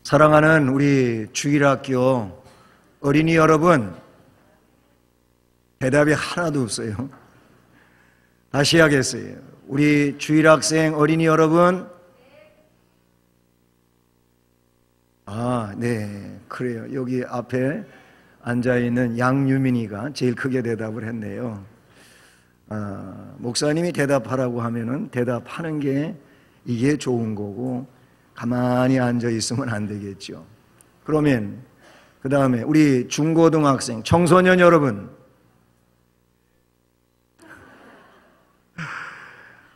사랑하는 우리 주일학교 어린이 여러분, 대답이 하나도 없어요. 다시 하겠어요. 우리 주일학생 어린이 여러분, 네, 그래요. 여기 앞에 앉아있는 양유민이가 제일 크게 대답을 했네요. 목사님이 대답하라고 하면은 대답하는 게 이게 좋은 거고, 가만히 앉아 있으면 안 되겠죠. 그러면 그 다음에 우리 중고등학생, 청소년 여러분,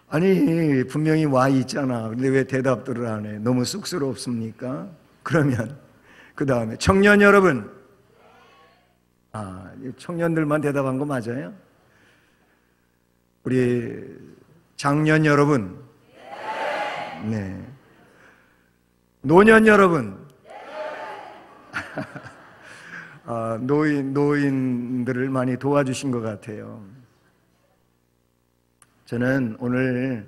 아니 분명히 와 있잖아. 근데 왜 대답들을 안 해? 너무 쑥스럽습니까? 그러면 그 다음에 청년 여러분, 청년들만 대답한 거 맞아요? 우리 장년 여러분, 네. 노년 여러분, 노인들을 많이 도와주신 것 같아요. 저는 오늘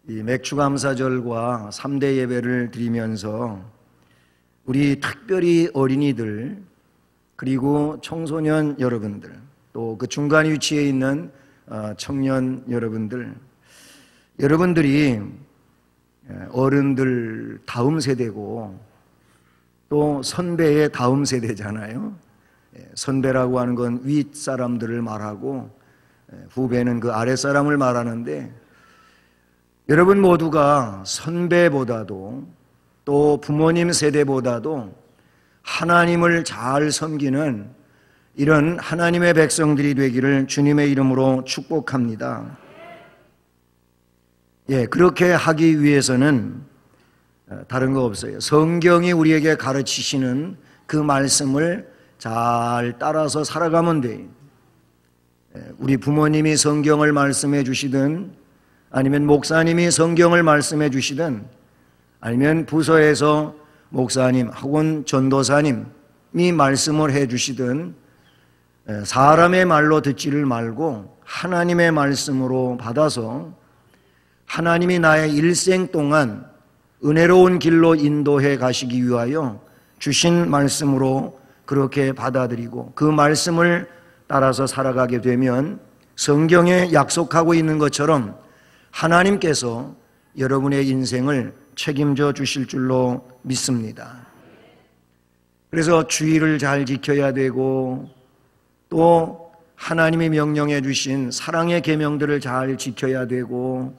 이 맥주감사절과 3대 예배를 드리면서 우리 특별히 어린이들, 그리고 청소년 여러분들, 또 그 중간 위치에 있는 청년 여러분들이 어른들 다음 세대고 또 선배의 다음 세대잖아요. 선배라고 하는 건 윗사람들을 말하고 후배는 그 아랫사람을 말하는데, 여러분 모두가 선배보다도 또 부모님 세대보다도 하나님을 잘 섬기는 이런 하나님의 백성들이 되기를 주님의 이름으로 축복합니다. 그렇게 하기 위해서는 다른 거 없어요. 성경이 우리에게 가르치시는 그 말씀을 잘 따라서 살아가면 돼요. 우리 부모님이 성경을 말씀해 주시든, 아니면 목사님이 성경을 말씀해 주시든, 아니면 부서에서 목사님 혹은 전도사님이 말씀을 해 주시든, 사람의 말로 듣지를 말고 하나님의 말씀으로 받아서 하나님이 나의 일생 동안 은혜로운 길로 인도해 가시기 위하여 주신 말씀으로 그렇게 받아들이고 그 말씀을 따라서 살아가게 되면 성경에 약속하고 있는 것처럼 하나님께서 여러분의 인생을 책임져 주실 줄로 믿습니다. 그래서 주의를 잘 지켜야 되고, 또 하나님이 명령해 주신 사랑의 계명들을 잘 지켜야 되고,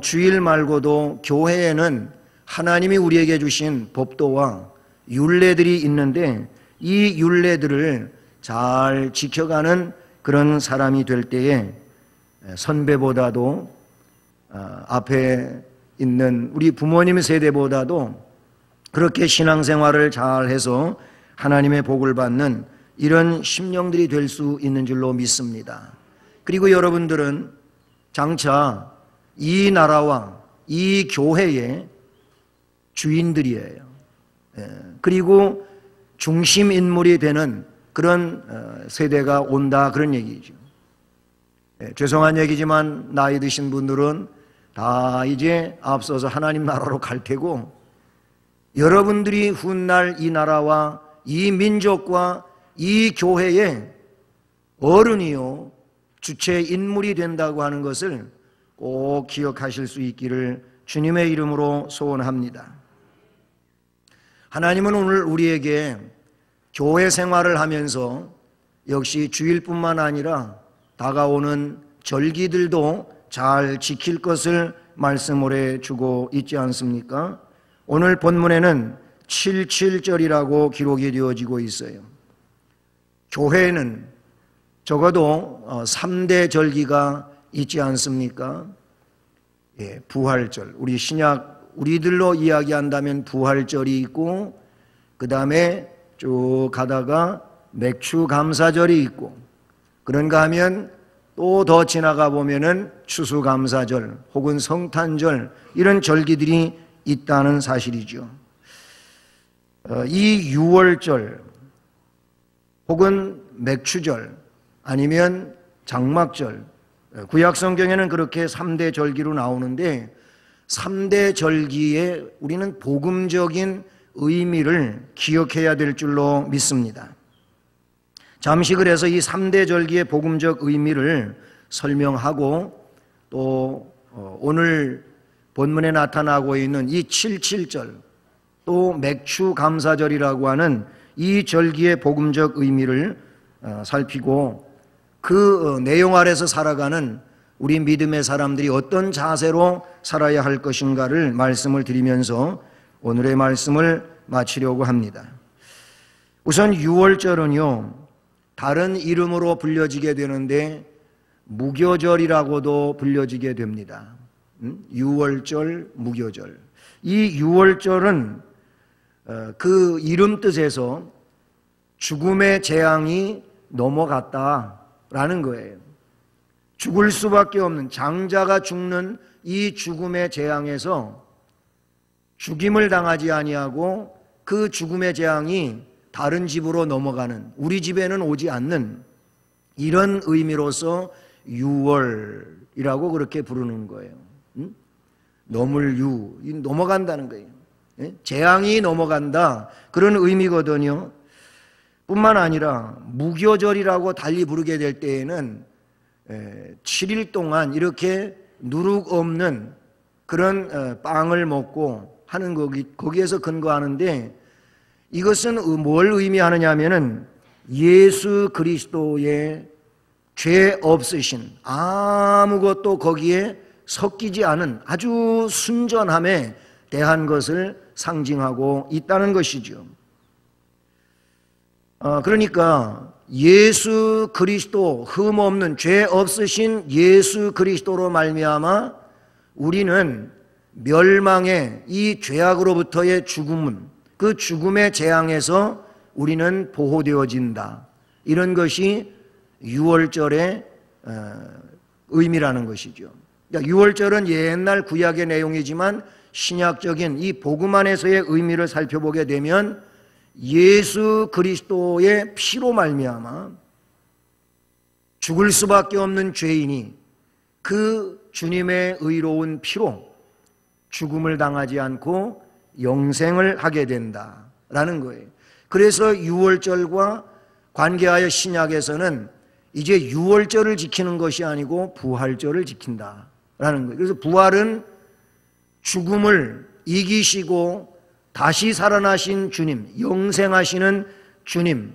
주일 말고도 교회에는 하나님이 우리에게 주신 법도와 율례들이 있는데, 이 율례들을 잘 지켜가는 그런 사람이 될 때에 선배보다도 앞에 있는 우리 부모님 세대보다도 그렇게 신앙생활을 잘해서 하나님의 복을 받는 이런 심령들이 될 수 있는 줄로 믿습니다. 그리고 여러분들은 장차 이 나라와 이 교회의 주인들이에요. 그리고 중심 인물이 되는 그런 세대가 온다, 그런 얘기죠. 죄송한 얘기지만 나이 드신 분들은 다 이제 앞서서 하나님 나라로 갈 테고, 여러분들이 훗날 이 나라와 이 민족과 이 교회의 어른이요 주체 인물이 된다고 하는 것을 꼭 기억하실 수 있기를 주님의 이름으로 소원합니다. 하나님은 오늘 우리에게 교회 생활을 하면서 역시 주일뿐만 아니라 다가오는 절기들도 잘 지킬 것을 말씀을 해주고 있지 않습니까? 오늘 본문에는 77절이라고 기록이 되어지고 있어요. 교회에는 적어도 3대 절기가 있지 않습니까? 부활절, 우리 신약 우리들로 이야기한다면 부활절이 있고, 그 다음에 쭉 가다가 맥주감사절이 있고, 그런가 하면 또 더 지나가 보면은 추수감사절 혹은 성탄절, 이런 절기들이 있다는 사실이죠. 이 유월절 혹은 맥추절 아니면 장막절, 구약 성경에는 그렇게 3대 절기로 나오는데, 3대 절기에 우리는 복음적인 의미를 기억해야 될 줄로 믿습니다. 잠시 그래서 이 3대 절기의 복음적 의미를 설명하고 또 오늘 본문에 나타나고 있는 이 7.7절 또 맥추 감사절이라고 하는 이 절기의 복음적 의미를 살피고 그 내용 아래서 살아가는 우리 믿음의 사람들이 어떤 자세로 살아야 할 것인가를 말씀을 드리면서 오늘의 말씀을 마치려고 합니다. 우선 유월절은요, 다른 이름으로 불려지게 되는데 무교절이라고도 불려지게 됩니다. 유월절, 무교절. 이 유월절은 그 이름 뜻에서 죽음의 재앙이 넘어갔다라는 거예요. 죽을 수밖에 없는, 장자가 죽는 이 죽음의 재앙에서 죽임을 당하지 아니하고 그 죽음의 재앙이 다른 집으로 넘어가는, 우리 집에는 오지 않는 이런 의미로서 유월이라고 그렇게 부르는 거예요. 넘을유, 넘어간다는 거예요. 재앙이 넘어간다, 그런 의미거든요. 뿐만 아니라 무교절이라고 달리 부르게 될 때에는 7일 동안 이렇게 누룩 없는 그런 빵을 먹고 하는 거기에서 근거하는데, 이것은 뭘 의미하느냐 하면은 예수 그리스도의 죄 없으신, 아무것도 거기에 섞이지 않은 아주 순전함에 대한 것을 상징하고 있다는 것이죠. 그러니까 예수 그리스도, 흠 없는 죄 없으신 예수 그리스도로 말미암아 우리는 멸망의 이 죄악으로부터의 죽음은, 그 죽음의 재앙에서 우리는 보호되어진다. 이런 것이 유월절의 의미라는 것이죠. 그러니까 유월절은 옛날 구약의 내용이지만 신약적인 이 복음 안에서의 의미를 살펴보게 되면 예수 그리스도의 피로 말미암아 죽을 수밖에 없는 죄인이 그 주님의 의로운 피로 죽음을 당하지 않고 영생을 하게 된다라는 거예요. 그래서 유월절과 관계하여 신약에서는 이제 유월절을 지키는 것이 아니고 부활절을 지킨다라는 거예요. 그래서 부활은 죽음을 이기시고 다시 살아나신 주님, 영생하시는 주님,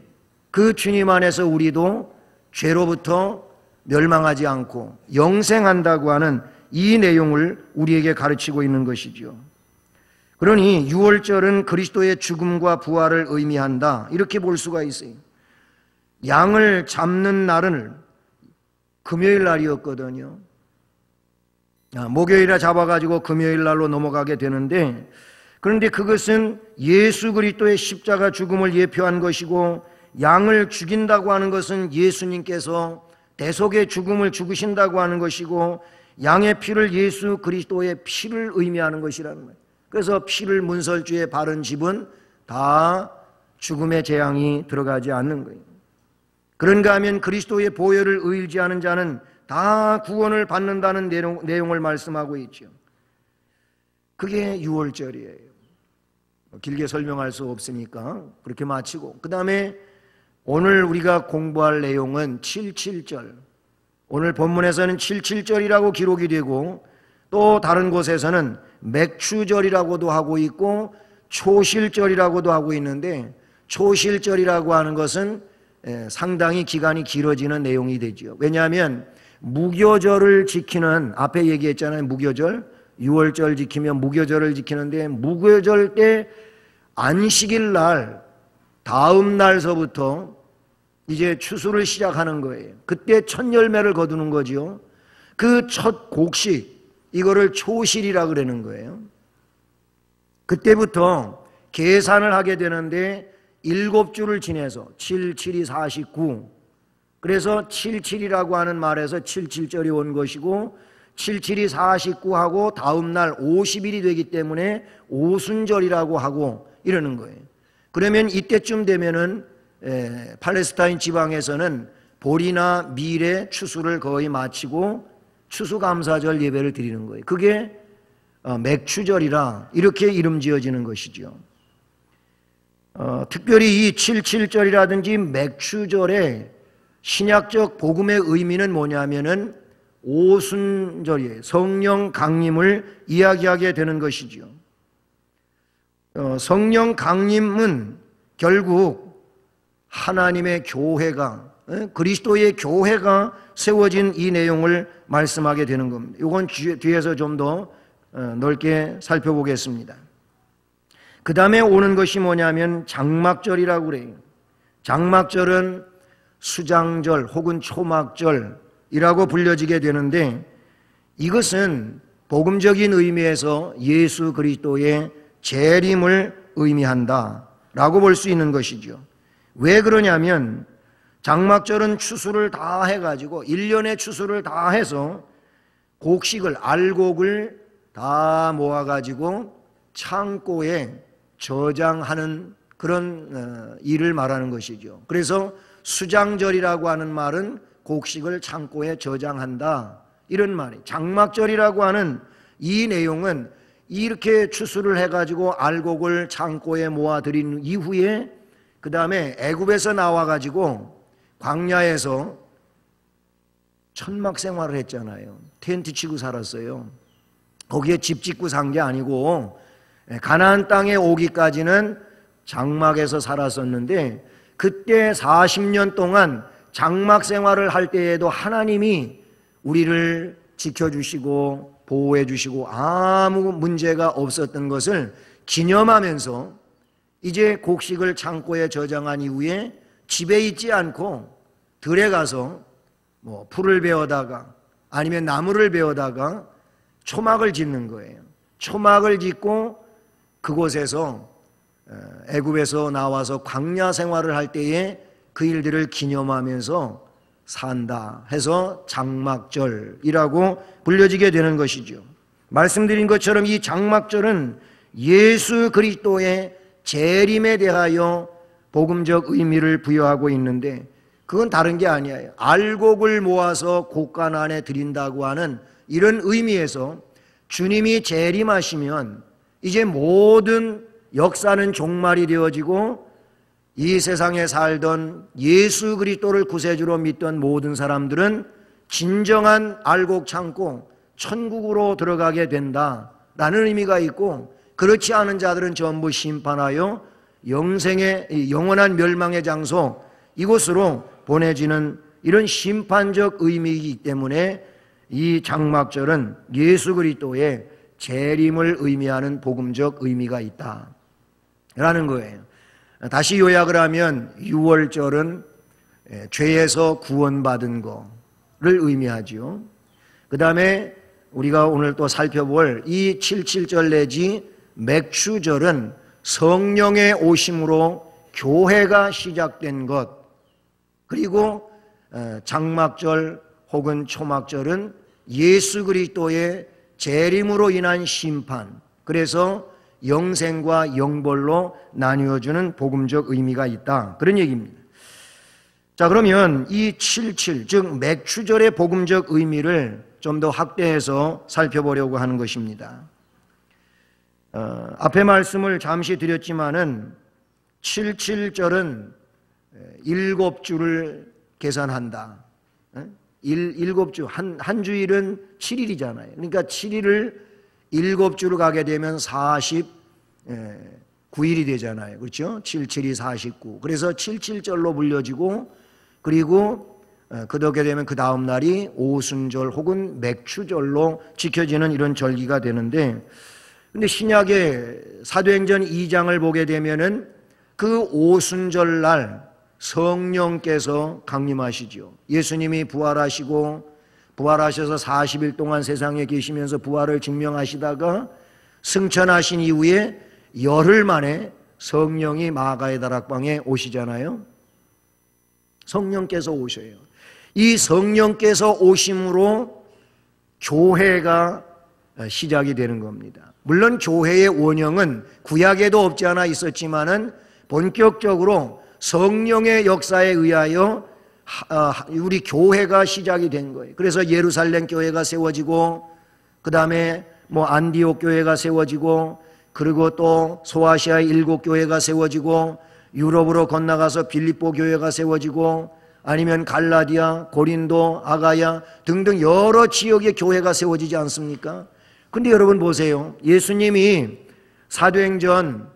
그 주님 안에서 우리도 죄로부터 멸망하지 않고 영생한다고 하는 이 내용을 우리에게 가르치고 있는 것이죠. 그러니 유월절은 그리스도의 죽음과 부활을 의미한다, 이렇게 볼 수가 있어요. 양을 잡는 날은 금요일 날이었거든요. 목요일에 잡아가지고 금요일 날로 넘어가게 되는데, 그런데 그것은 예수 그리스도의 십자가 죽음을 예표한 것이고, 양을 죽인다고 하는 것은 예수님께서 대속의 죽음을 죽으신다고 하는 것이고, 양의 피를 예수 그리스도의 피를 의미하는 것이라는 거예요. 그래서 피를 문설주에 바른 집은 다 죽음의 재앙이 들어가지 않는 거예요. 그런가 하면 그리스도의 보혈을 의지하는 자는 다 구원을 받는다는 내용을 말씀하고 있죠. 그게 유월절이에요. 길게 설명할 수 없으니까 그렇게 마치고, 그 다음에 오늘 우리가 공부할 내용은 7.7절. 오늘 본문에서는 7.7절이라고 기록이 되고, 또 다른 곳에서는 맥추절이라고도 하고 있고 초실절이라고도 하고 있는데, 초실절이라고 하는 것은 상당히 기간이 길어지는 내용이 되죠. 왜냐하면 무교절을 지키는, 앞에 얘기했잖아요. 무교절, 유월절 지키면 무교절을 지키는데, 무교절 때 안식일 날 다음 날서부터 이제 추수를 시작하는 거예요. 그때 첫 열매를 거두는 거죠. 그 첫 곡식, 이거를 초실이라 그러는 거예요. 그때부터 계산을 하게 되는데 7주를 지내서 7, 7이 49, 그래서 77이라고 하는 말에서 7.7절이 온 것이고, 77이 49하고 다음 날 50일이 되기 때문에 오순절이라고 하고 이러는 거예요. 그러면 이때쯤 되면은 팔레스타인 지방에서는 보리나 밀의 추수를 거의 마치고 추수감사절 예배를 드리는 거예요. 그게 맥추절이라 이렇게 이름 지어지는 것이죠. 특별히 이 77절이라든지 맥추절의 신약적 복음의 의미는 뭐냐면은 오순절이에요. 성령 강림을 이야기하게 되는 것이죠. 성령 강림은 결국 하나님의 교회가, 그리스도의 교회가 세워진 이 내용을 말씀하게 되는 겁니다. 이건 뒤에서 좀 더 넓게 살펴보겠습니다. 그 다음에 오는 것이 뭐냐면 장막절이라고 그래요. 장막절은 수장절 혹은 초막절이라고 불려지게 되는데, 이것은 복음적인 의미에서 예수 그리스도의 재림을 의미한다라고 볼 수 있는 것이죠. 왜 그러냐면 장막절은 추수를 다 해가지고 1년의 추수를 다 해서 곡식을, 알곡을 다 모아가지고 창고에 저장하는 그런 일을 말하는 것이죠. 그래서 수장절이라고 하는 말은 곡식을 창고에 저장한다, 이런 말이에요. 장막절이라고 하는 이 내용은 이렇게 추수를 해가지고 알곡을 창고에 모아들인 이후에 그 다음에 애굽에서 나와가지고 광야에서 천막 생활을 했잖아요. 텐트 치고 살았어요. 거기에 집 짓고 산 게 아니고 가나안 땅에 오기까지는 장막에서 살았었는데, 그때 40년 동안 장막 생활을 할 때에도 하나님이 우리를 지켜주시고 보호해 주시고 아무 문제가 없었던 것을 기념하면서 이제 곡식을 창고에 저장한 이후에 집에 있지 않고 들에 가서 뭐 풀을 베어다가 아니면 나무를 베어다가 초막을 짓는 거예요. 초막을 짓고 그곳에서 애굽에서 나와서 광야 생활을 할 때에 그 일들을 기념하면서 산다 해서 장막절이라고 불려지게 되는 것이죠. 말씀드린 것처럼 이 장막절은 예수 그리스도의 재림에 대하여 복음적 의미를 부여하고 있는데, 그건 다른 게 아니에요. 알곡을 모아서 곡간 안에 드린다고 하는 이런 의미에서 주님이 재림하시면 이제 모든 역사는 종말이 되어지고 이 세상에 살던 예수 그리스도를 구세주로 믿던 모든 사람들은 진정한 알곡 창고 천국으로 들어가게 된다라는 의미가 있고, 그렇지 않은 자들은 전부 심판하여 영생의 영원한 멸망의 장소 이곳으로 보내지는 이런 심판적 의미이기 때문에 이 장막절은 예수 그리스도의 재림을 의미하는 복음적 의미가 있다라는 거예요. 다시 요약을 하면 6월절은 죄에서 구원받은 거를 의미하지요. 그 다음에 우리가 오늘 또 살펴볼 이 77절 내지 맥추절은 성령의 오심으로 교회가 시작된 것, 그리고 장막절 혹은 초막절은 예수 그리스도의 재림으로 인한 심판, 그래서 영생과 영벌로 나뉘어주는 복음적 의미가 있다, 그런 얘기입니다. 자, 그러면 이 77, 즉 맥추절의 복음적 의미를 좀 더 확대해서 살펴보려고 하는 것입니다. 앞에 말씀을 잠시 드렸지만은 77절은 7주를 계산한다. 7주, 한 주일은 7일이잖아요. 그러니까 7일을 7주를 가게 되면 49일이 되잖아요. 그렇죠? 77이 49. 그래서 77절로 불려지고, 그리고 그렇게 되면 그 다음 날이 오순절 혹은 맥추절로 지켜지는 이런 절기가 되는데, 근데 신약의 사도행전 2장을 보게 되면은 그 오순절 날 성령께서 강림하시죠. 예수님이 부활하시고 부활하셔서 40일 동안 세상에 계시면서 부활을 증명하시다가 승천하신 이후에 열흘 만에 성령이 마가의 다락방에 오시잖아요. 성령께서 오셔요. 이 성령께서 오심으로 교회가 시작이 되는 겁니다. 물론 교회의 원형은 구약에도 없지 않아 있었지만은 본격적으로 성령의 역사에 의하여 우리 교회가 시작이 된 거예요. 그래서 예루살렘 교회가 세워지고, 그 다음에 안디옥 교회가 세워지고, 그리고 또 소아시아의 7교회가 세워지고 유럽으로 건너가서 빌립보 교회가 세워지고 아니면 갈라디아, 고린도, 아가야 등등 여러 지역의 교회가 세워지지 않습니까? 근데 여러분 보세요. 예수님이 사도행전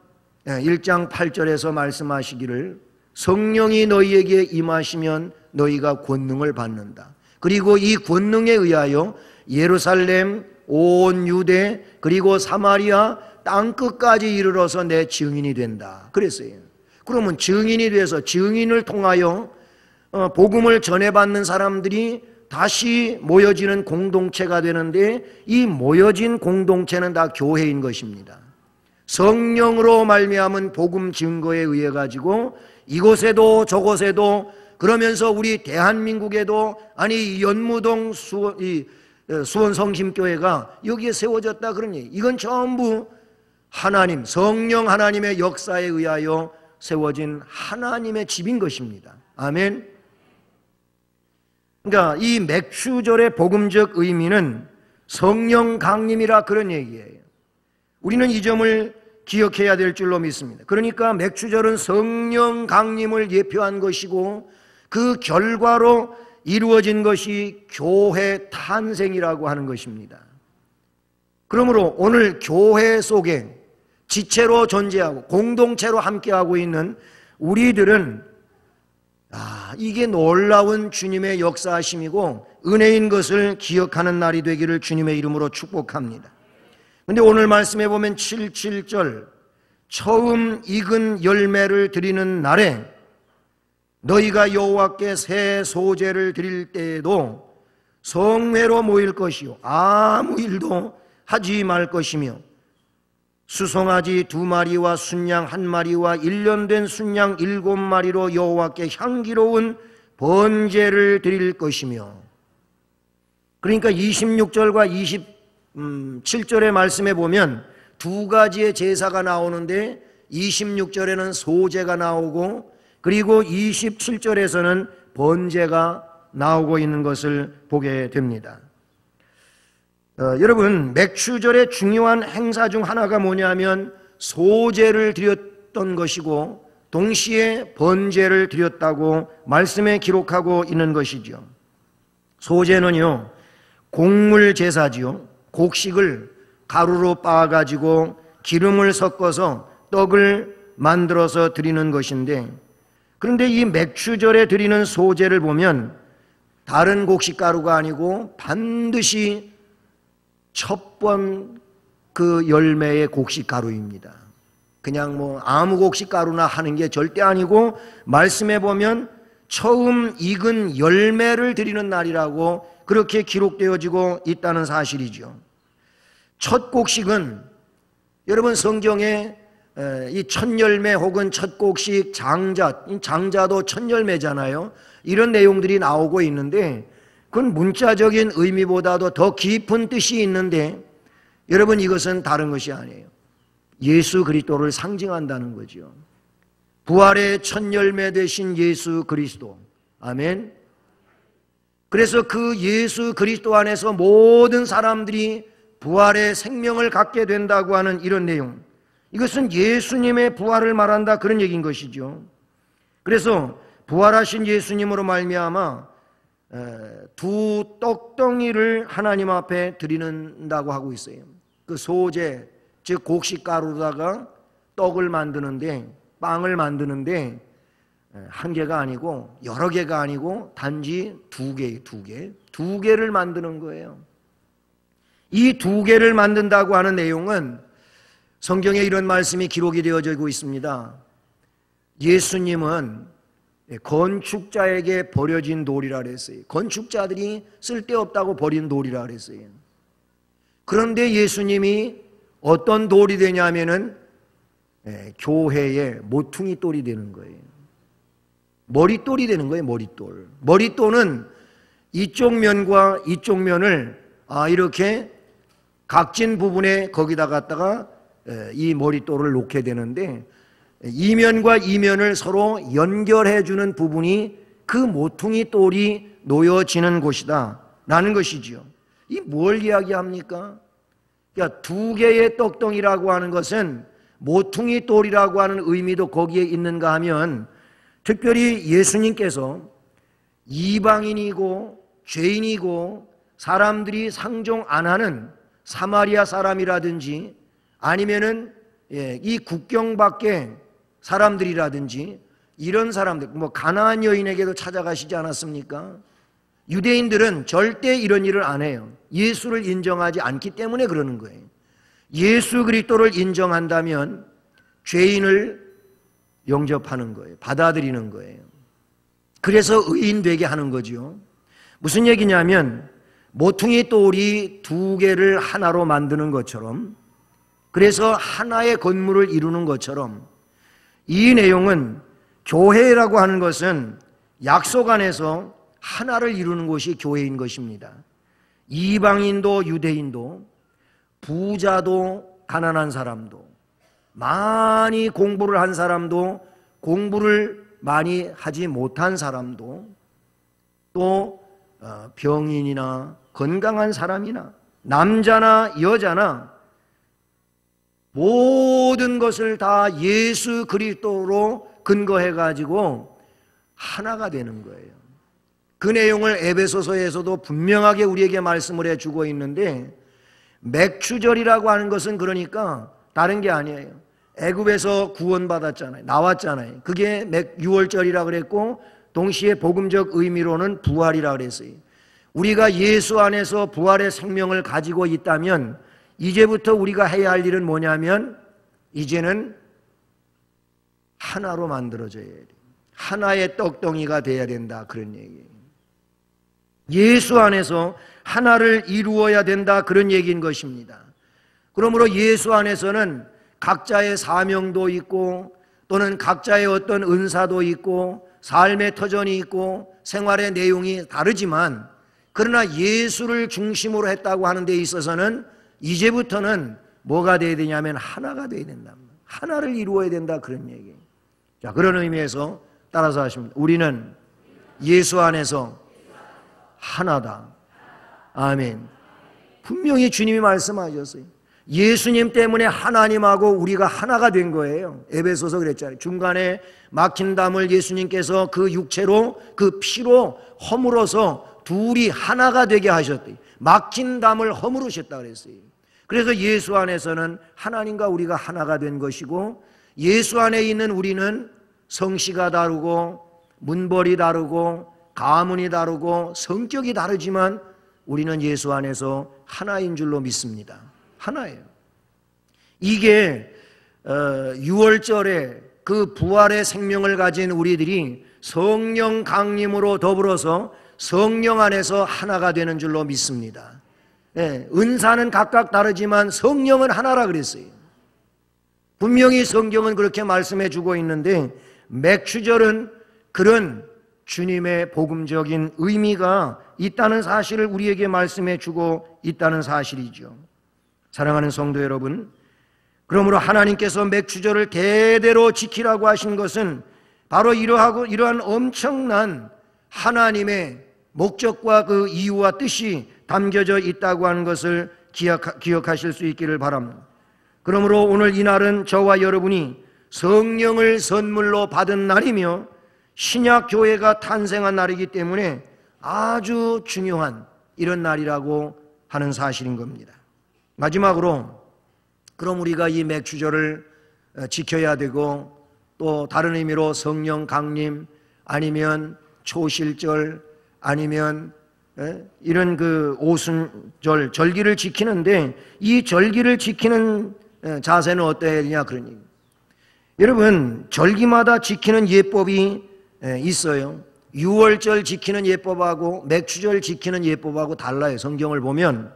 1장 8절에서 말씀하시기를 성령이 너희에게 임하시면 너희가 권능을 받는다. 그리고 이 권능에 의하여 예루살렘, 온 유대, 그리고 사마리아 땅끝까지 이르러서 내 증인이 된다. 그랬어요. 그러면 증인이 돼서 증인을 통하여 복음을 전해받는 사람들이 다시 모여지는 공동체가 되는데 이 모여진 공동체는 다 교회인 것입니다. 성령으로 말미암은 복음 증거에 의해 가지고 이곳에도 저곳에도 그러면서 우리 대한민국에도 아니 연무동 수원성심교회가 여기에 세워졌다 그러니 이건 전부 하나님 성령 하나님의 역사에 의하여 세워진 하나님의 집인 것입니다. 아멘. 그러니까 이 맥추절의 복음적 의미는 성령 강림이라 그런 얘기예요. 우리는 이 점을 기억해야 될 줄로 믿습니다. 그러니까 맥추절은 성령 강림을 예표한 것이고 그 결과로 이루어진 것이 교회 탄생이라고 하는 것입니다. 그러므로 오늘 교회 속에 지체로 존재하고 공동체로 함께하고 있는 우리들은 이게 놀라운 주님의 역사하심이고 은혜인 것을 기억하는 날이 되기를 주님의 이름으로 축복합니다. 그런데 오늘 말씀해 보면 7절 처음 익은 열매를 드리는 날에 너희가 여호와께 새 소제를 드릴 때에도 성회로 모일 것이요 아무 일도 하지 말 것이며 수송아지 2마리와 순양 1마리와 1년 된 순양 7마리로 여호와께 향기로운 번제를 드릴 것이며 그러니까 26절과 27절의 말씀에 보면 두 가지의 제사가 나오는데 26절에는 소제가 나오고 그리고 27절에서는 번제가 나오고 있는 것을 보게 됩니다. 여러분 맥추절의 중요한 행사 중 하나가 뭐냐면 소제를 드렸던 것이고 동시에 번제를 드렸다고 말씀에 기록하고 있는 것이죠. 소제는요 곡물 제사지요. 곡식을 가루로 빻아가지고 기름을 섞어서 떡을 만들어서 드리는 것인데 그런데 이 맥추절에 드리는 소제를 보면 다른 곡식 가루가 아니고 반드시 첫 번 그 열매의 곡식 가루입니다. 그냥 뭐 아무 곡식 가루나 하는 게 절대 아니고 말씀해 보면 처음 익은 열매를 드리는 날이라고 그렇게 기록되어지고 있다는 사실이죠. 첫 곡식은 여러분 성경에 이 첫 열매 혹은 첫 곡식 장자도 첫 열매잖아요. 이런 내용들이 나오고 있는데 그건 문자적인 의미보다도 더 깊은 뜻이 있는데 여러분 이것은 다른 것이 아니에요. 예수 그리스도를 상징한다는 거죠. 부활의 첫 열매 되신 예수 그리스도. 아멘. 그래서 그 예수 그리스도 안에서 모든 사람들이 부활의 생명을 갖게 된다고 하는 이런 내용. 이것은 예수님의 부활을 말한다 그런 얘기인 것이죠. 그래서 부활하신 예수님으로 말미암아 두 떡덩이를 하나님 앞에 드리는다고 하고 있어요. 그 소제, 즉 곡식가루로다가 떡을 만드는데 빵을 만드는데 한 개가 아니고 여러 개가 아니고 단지 두 개를 만드는 거예요. 이 두 개를 만든다고 하는 내용은 성경에 이런 말씀이 기록이 되어지고 있습니다. 예수님은 건축자에게 버려진 돌이라 그랬어요. 건축자들이 쓸데없다고 버린 돌이라 그랬어요. 그런데 예수님이 어떤 돌이 되냐면은 교회의 모퉁이 돌이 되는 거예요. 머릿돌이 되는 거예요. 머릿돌. 머릿돌은 이쪽 면과 이쪽 면을 이렇게 각진 부분에 거기다 갖다가 이 머릿돌을 놓게 되는데 이면과 이면을 서로 연결해 주는 부분이 그 모퉁이 돌이 놓여지는 곳이다 라는 것이지요. 이 뭘 이야기합니까? 그러니까 두 개의 떡덩이라고 하는 것은 모퉁이 돌이라고 하는 의미도 거기에 있는가 하면, 특별히 예수님께서 이방인이고 죄인이고 사람들이 상종 안 하는 사마리아 사람이라든지 아니면은 이 국경 밖의 사람들이라든지 이런 사람들, 뭐 가나안 여인에게도 찾아가시지 않았습니까? 유대인들은 절대 이런 일을 안 해요. 예수를 인정하지 않기 때문에 그러는 거예요. 예수 그리스도를 인정한다면 죄인을 영접하는 거예요. 받아들이는 거예요. 그래서 의인 되게 하는 거죠. 무슨 얘기냐면 모퉁이 돌이 두 개를 하나로 만드는 것처럼, 그래서 하나의 건물을 이루는 것처럼, 이 내용은 교회라고 하는 것은 약속 안에서 하나를 이루는 것이 교회인 것입니다. 이방인도 유대인도, 부자도 가난한 사람도, 많이 공부를 한 사람도, 공부를 많이 하지 못한 사람도, 또 병인이나 건강한 사람이나 남자나 여자나 모든 것을 다 예수 그리스도로 근거해 가지고 하나가 되는 거예요. 그 내용을 에베소서에서도 분명하게 우리에게 말씀을 해주고 있는데, 맥추절이라고 하는 것은 그러니까 다른 게 아니에요. 애굽에서 구원받았잖아요. 나왔잖아요. 그게 6월절이라 그랬고, 동시에 복음적 의미로는 부활이라 그랬어요. 우리가 예수 안에서 부활의 생명을 가지고 있다면 이제부터 우리가 해야 할 일은 뭐냐면, 이제는 하나로 만들어져야 돼요. 하나의 떡덩이가 돼야 된다, 그런 얘기예요. 예수 안에서 하나를 이루어야 된다, 그런 얘기인 것입니다. 그러므로 예수 안에서는 각자의 사명도 있고, 또는 각자의 어떤 은사도 있고, 삶의 터전이 있고, 생활의 내용이 다르지만, 그러나 예수를 중심으로 했다고 하는 데 있어서는 이제부터는 뭐가 돼야 되냐면 하나가 돼야 된다. 하나를 이루어야 된다, 그런 얘기예요. 자, 그런 의미에서 따라서 하십니다. 우리는 예수 안에서 하나다. 아멘. 분명히 주님이 말씀하셨어요. 예수님 때문에 하나님하고 우리가 하나가 된 거예요. 에베소서 그랬잖아요. 중간에 막힌 담을 예수님께서 그 육체로, 그 피로 허물어서 둘이 하나가 되게 하셨대요. 막힌 담을 허물으셨다 그랬어요. 그래서 예수 안에서는 하나님과 우리가 하나가 된 것이고, 예수 안에 있는 우리는 성씨가 다르고 문벌이 다르고 가문이 다르고 성격이 다르지만 우리는 예수 안에서 하나인 줄로 믿습니다. 하나예요. 이게 6월절에 그 부활의 생명을 가진 우리들이 성령 강림으로 더불어서 성령 안에서 하나가 되는 줄로 믿습니다. 은사는 각각 다르지만 성령은 하나라 그랬어요. 분명히 성경은 그렇게 말씀해 주고 있는데, 맥추절은 그런 주님의 복음적인 의미가 있다는 사실을 우리에게 말씀해 주고 있다는 사실이죠. 사랑하는 성도 여러분, 그러므로 하나님께서 맥추절을 대대로 지키라고 하신 것은 바로 이러한 엄청난 하나님의 목적과 그 이유와 뜻이 담겨져 있다고 하는 것을 기억하실 수 있기를 바랍니다. 그러므로 오늘 이날은 저와 여러분이 성령을 선물로 받은 날이며 신약 교회가 탄생한 날이기 때문에 아주 중요한 이런 날이라고 하는 사실인 겁니다. 마지막으로, 그럼 우리가 이 맥추절을 지켜야 되고, 또 다른 의미로 성령 강림 아니면 초실절 아니면 이런 그 오순절, 절기를 지키는데, 이 절기를 지키는 자세는 어때야 되냐, 그런 얘기. 여러분, 절기마다 지키는 예법이 있어요. 6월절 지키는 예법하고 맥추절 지키는 예법하고 달라요. 성경을 보면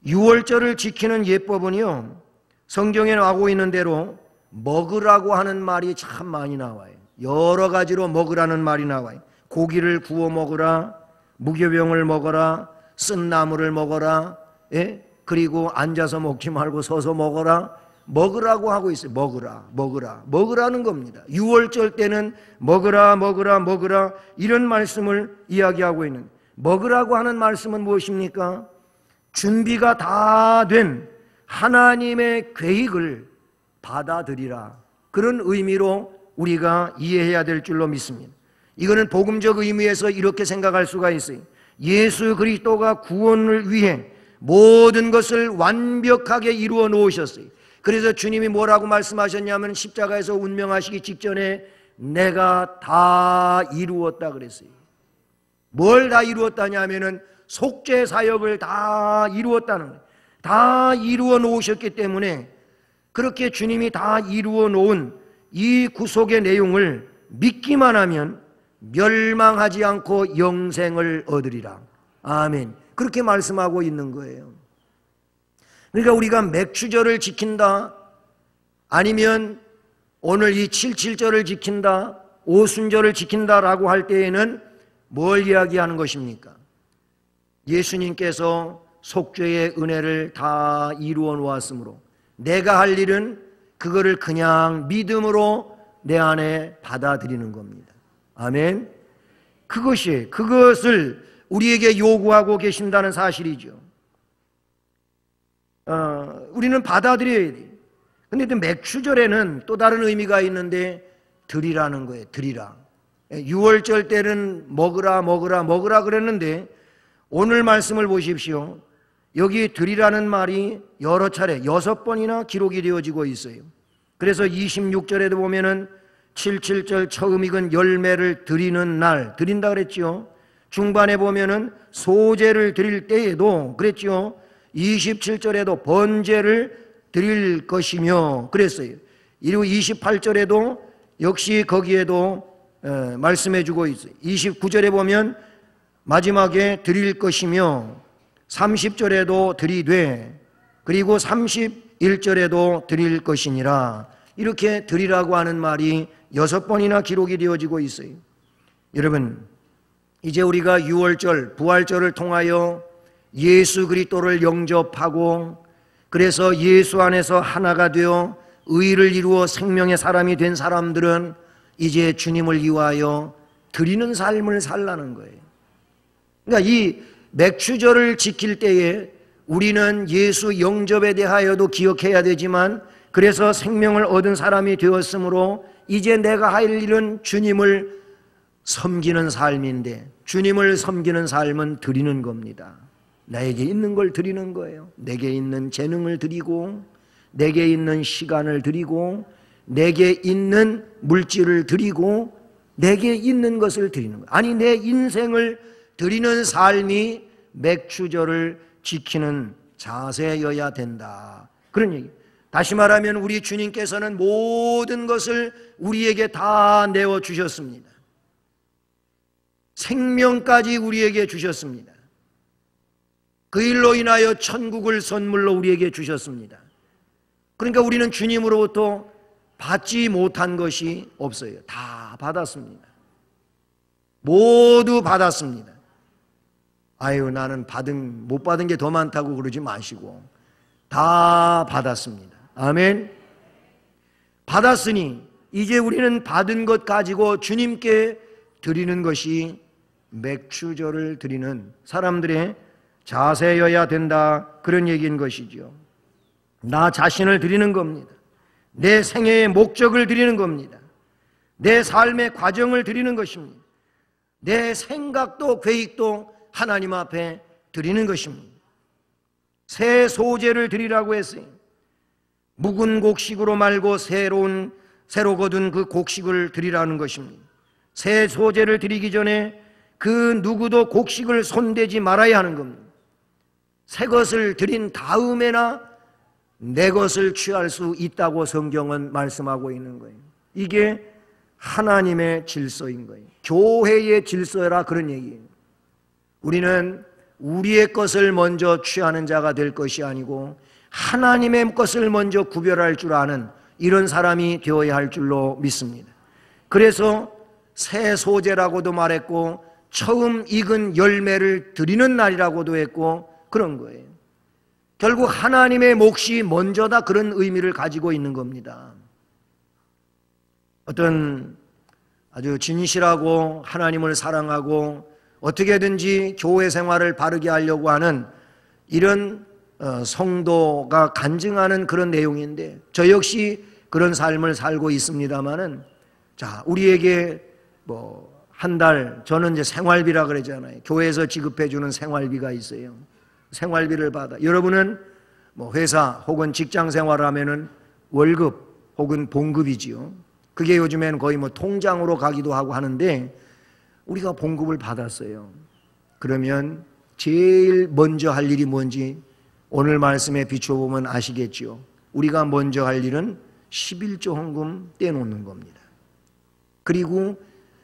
6월절을 지키는 예법은요, 성경에 나오고 있는 대로 먹으라고 하는 말이 참 많이 나와요. 여러 가지로 먹으라는 말이 나와요. 고기를 구워 먹으라, 무교병을 먹어라, 쓴 나물을 먹어라, 그리고 앉아서 먹지 말고 서서 먹어라. 먹으라고 하고 있어요. 먹으라는 겁니다. 6월절 때는 먹으라 이런 말씀을 이야기하고 있는, 먹으라고 하는 말씀은 무엇입니까? 준비가 다 된 하나님의 계획을 받아들이라, 그런 의미로 우리가 이해해야 될 줄로 믿습니다. 이거는 복음적 의미에서 이렇게 생각할 수가 있어요. 예수 그리스도가 구원을 위해 모든 것을 완벽하게 이루어 놓으셨어요. 그래서 주님이 뭐라고 말씀하셨냐면 십자가에서 운명하시기 직전에 내가 다 이루었다 그랬어요. 뭘 다 이루었다냐면은 속죄 사역을 다 이루었다는 거예요. 다 이루어 놓으셨기 때문에 그렇게 주님이 다 이루어 놓은 이 구속의 내용을 믿기만 하면 멸망하지 않고 영생을 얻으리라. 아멘. 그렇게 말씀하고 있는 거예요. 그러니까 우리가 맥추절을 지킨다, 아니면 오늘 이 77절을 지킨다, 오순절을 지킨다라고 할 때에는 뭘 이야기하는 것입니까? 예수님께서 속죄의 은혜를 다 이루어 놓았으므로 내가 할 일은 그거를 그냥 믿음으로 내 안에 받아들이는 겁니다. 아멘. 그것을 우리에게 요구하고 계신다는 사실이죠. 우리는 받아들여야 돼요. 근데 또 맥추절에는 또 다른 의미가 있는데 드리라는 거예요. 드리라. 6월절 때는 먹으라 그랬는데 오늘 말씀을 보십시오. 여기 드리라는 말이 여러 차례 6번이나 기록이 되어지고 있어요. 그래서 26절에도 보면은 77절 처음 익은 열매를 드리는 날, 드린다 그랬죠. 중반에 보면은 소제를 드릴 때에도 그랬죠. 27절에도 번제를 드릴 것이며 그랬어요. 그리고 28절에도 역시 거기에도 말씀해 주고 있어요. 29절에 보면 마지막에 드릴 것이며 30절에도 드리되, 그리고 31절에도 드릴 것이니라. 이렇게 드리라고 하는 말이 6번이나 기록이 되어지고 있어요. 여러분, 이제 우리가 6월절 부활절을 통하여 예수 그리스도를 영접하고 그래서 예수 안에서 하나가 되어 의를 이루어 생명의 사람이 된 사람들은 이제 주님을 위하여 드리는 삶을 살라는 거예요. 그러니까 이 맥추절을 지킬 때에 우리는 예수 영접에 대하여도 기억해야 되지만, 그래서 생명을 얻은 사람이 되었으므로 이제 내가 할 일은 주님을 섬기는 삶인데, 주님을 섬기는 삶은 드리는 겁니다. 나에게 있는 걸 드리는 거예요. 내게 있는 재능을 드리고, 내게 있는 시간을 드리고, 내게 있는 물질을 드리고, 내게 있는 것을 드리는 거예요. 아니, 내 인생을 드리는 삶이 맥추절을 지키는 자세여야 된다, 그런 얘기. 다시 말하면 우리 주님께서는 모든 것을 우리에게 다 내어주셨습니다. 생명까지 우리에게 주셨습니다. 그 일로 인하여 천국을 선물로 우리에게 주셨습니다. 그러니까 우리는 주님으로부터 받지 못한 것이 없어요. 다 받았습니다. 모두 받았습니다. 아유, 나는 못 받은 게 더 많다고 그러지 마시고 다 받았습니다. 아멘. 받았으니 이제 우리는 받은 것 가지고 주님께 드리는 것이 맥추절을 드리는 사람들의 자세여야 된다, 그런 얘기인 것이죠. 나 자신을 드리는 겁니다. 내 생애의 목적을 드리는 겁니다. 내 삶의 과정을 드리는 것입니다. 내 생각도 계획도 하나님 앞에 드리는 것입니다. 새 소재를 드리라고 했어요. 묵은 곡식으로 말고 새로 거둔 그 곡식을 드리라는 것입니다. 새 소재를 드리기 전에 그 누구도 곡식을 손대지 말아야 하는 겁니다. 새 것을 드린 다음에나 내 것을 취할 수 있다고 성경은 말씀하고 있는 거예요. 이게 하나님의 질서인 거예요. 교회의 질서라, 그런 얘기예요. 우리는 우리의 것을 먼저 취하는 자가 될 것이 아니고 하나님의 것을 먼저 구별할 줄 아는 이런 사람이 되어야 할 줄로 믿습니다. 그래서 새 소재라고도 말했고 처음 익은 열매를 드리는 날이라고도 했고 그런 거예요. 결국 하나님의 몫이 먼저다, 그런 의미를 가지고 있는 겁니다. 어떤 아주 진실하고 하나님을 사랑하고 어떻게든지 교회 생활을 바르게 하려고 하는 이런 성도가 간증하는 그런 내용인데 저 역시 그런 삶을 살고 있습니다마는 자, 우리에게 한 달, 저는 이제 생활비라 그러잖아요. 교회에서 지급해 주는 생활비가 있어요. 생활비를 받아. 여러분은 회사 혹은 직장 생활하면은 월급 혹은 봉급이지요. 그게 요즘에는 거의 통장으로 가기도 하고 하는데 우리가 봉급을 받았어요. 그러면 제일 먼저 할 일이 뭔지 오늘 말씀에 비춰보면 아시겠죠. 우리가 먼저 할 일은 11조 헌금 떼놓는 겁니다. 그리고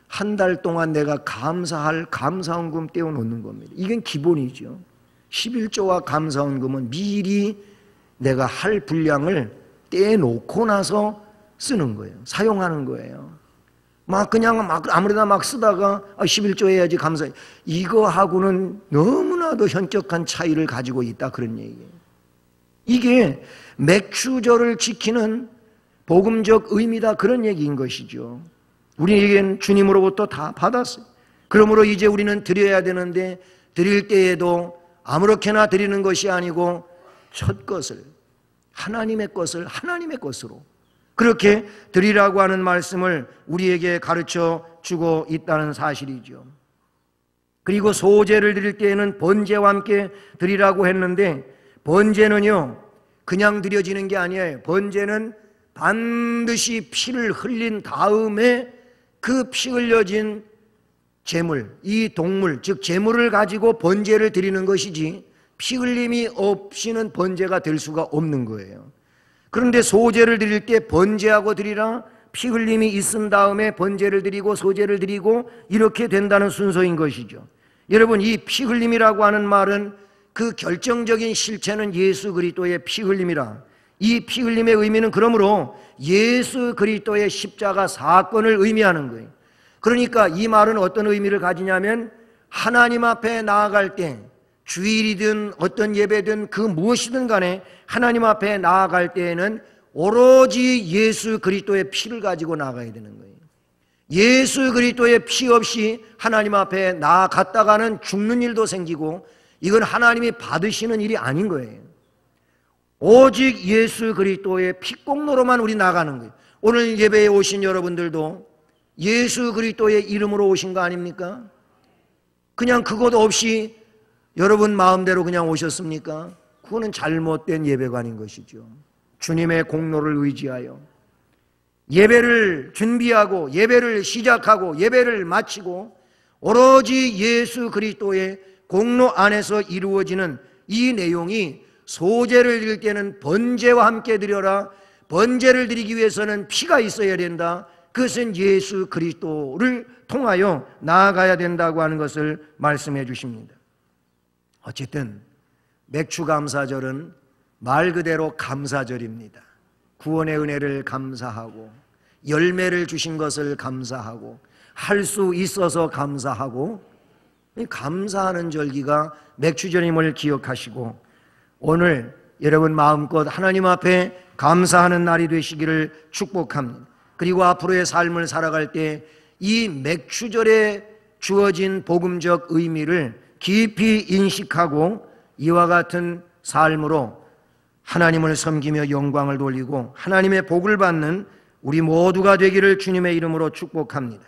한 달 동안 내가 감사할 감사헌금 떼어놓는 겁니다. 이건 기본이죠. 11조와 감사헌금은 미리 내가 할 분량을 떼놓고 나서 쓰는 거예요. 사용하는 거예요. 그냥 아무래나 쓰다가 11조 해야지 감사. 이거하고는 너무나도 현격한 차이를 가지고 있다 그런 얘기예요. 이게 맥추절을 지키는 복음적 의미다 그런 얘기인 것이죠. 우리에겐 주님으로부터 다 받았어요. 그러므로 이제 우리는 드려야 되는데 드릴 때에도 아무렇게나 드리는 것이 아니고 첫 것을 하나님의 것을 하나님의 것으로 그렇게 드리라고 하는 말씀을 우리에게 가르쳐 주고 있다는 사실이죠. 그리고 소제를 드릴 때에는 번제와 함께 드리라고 했는데 번제는요 그냥 드려지는 게 아니에요. 번제는 반드시 피를 흘린 다음에 그 피 흘려진 제물, 이 동물, 즉 제물을 가지고 번제를 드리는 것이지 피 흘림이 없이는 번제가 될 수가 없는 거예요. 그런데 소제를 드릴 때 번제하고 드리라, 피 흘림이 있은 다음에 번제를 드리고 소제를 드리고 이렇게 된다는 순서인 것이죠. 여러분, 이 피 흘림이라고 하는 말은 그 결정적인 실체는 예수 그리스도의 피 흘림이라. 이 피 흘림의 의미는 그러므로 예수 그리스도의 십자가 사건을 의미하는 거예요. 그러니까 이 말은 어떤 의미를 가지냐면 하나님 앞에 나아갈 때 주일이든 어떤 예배든 그 무엇이든 간에 하나님 앞에 나아갈 때에는 오로지 예수 그리스도의 피를 가지고 나아가야 되는 거예요. 예수 그리스도의 피 없이 하나님 앞에 나아갔다가는 죽는 일도 생기고 이건 하나님이 받으시는 일이 아닌 거예요. 오직 예수 그리스도의 피공로로만 우리 나가는 거예요. 오늘 예배에 오신 여러분들도 예수 그리스도의 이름으로 오신 거 아닙니까? 그냥 그것 없이 여러분 마음대로 그냥 오셨습니까? 그거는 잘못된 예배관인 것이죠. 주님의 공로를 의지하여 예배를 준비하고 예배를 시작하고 예배를 마치고 오로지 예수 그리스도의 공로 안에서 이루어지는 이 내용이 소제를 드릴 때는 번제와 함께 드려라. 번제를 드리기 위해서는 피가 있어야 된다. 그것은 예수 그리스도를 통하여 나아가야 된다고 하는 것을 말씀해 주십니다. 어쨌든 맥추감사절은 말 그대로 감사절입니다. 구원의 은혜를 감사하고 열매를 주신 것을 감사하고 할 수 있어서 감사하고 감사하는 절기가 맥추절임을 기억하시고 오늘 여러분 마음껏 하나님 앞에 감사하는 날이 되시기를 축복합니다. 그리고 앞으로의 삶을 살아갈 때 이 맥추절에 주어진 복음적 의미를 깊이 인식하고 이와 같은 삶으로 하나님을 섬기며 영광을 돌리고 하나님의 복을 받는 우리 모두가 되기를 주님의 이름으로 축복합니다.